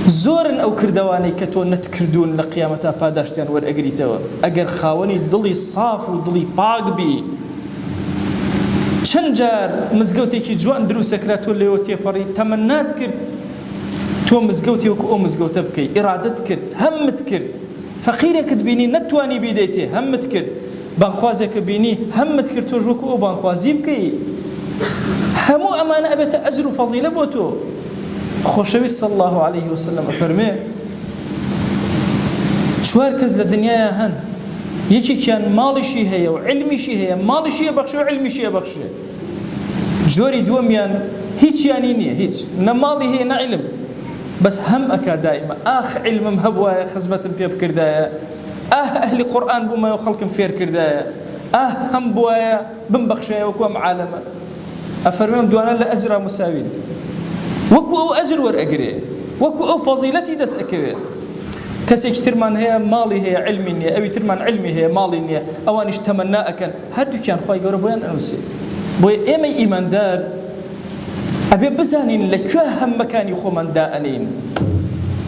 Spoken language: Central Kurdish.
زۆرن ئەو کردوانەی کە تۆ نەتکردوون لە قیامەتا پاداشتیان وەرئەگریتەوە ئەگەر خاوەنی دڵی صاف و دڵی پاک بی. چەند جار مزگەوتێکی جوان دروستەکرا تۆ لێوە تێپەڕی تەمەنات کرد تۆ مزگەوتی وەکو ئەو مزگەوتە بکەی ئیرادەت کرد هەمت کرد فەقیرێکت بینی نەتوانی بیدەیتێ هەمت کرد بانخوازێکە بینی هەمت کرد تۆ وەکو ئەو بانخوازی بکەی هەموو ئەمانە ئەبێتە ئەجر و فەزیلە بۆ تۆ. خۆشەویست صلی الله عليه وسلم فەرمێ چوار کەس لە دنیاە هەن یەکێکیان ماڵیشی هەیە و علمیشی هەیە ماڵیشی بەخشێ و علمیشی بەخشێ جۆری دووەمیان هیچیانی نییە هیچ نە ماڵی هەیە نە علم بەس هەم ئەکا دائیمە ئاخ علمم هەبوایە خزمەتم پێ بکردایە ئەهلی قورئان بوومایە و خەڵکم فێر کردایە هەم بوایە بمبەخشایە وەکو ئەم عالەمە ئەفەرمێم دوانە لە ئەجرا مساوین وەکو ئەو ئەجر وەرئەگرێ وەکو ئەو فەزیلەتی دەست ئەکەوێ. کەسێکی ترمان هەیە ماڵی هەیە علمی نییە ئەوی ترمان علمی هەیە ماڵی نییە ئەوانیش تەمەنا ئەکەن هەردووکیان خوای گەورە بۆیان ئەنووسێ. بۆیە ئێمە ئیماندار ئەبێ بزانین لەکوێ هەمەکانی خۆمان دائەنین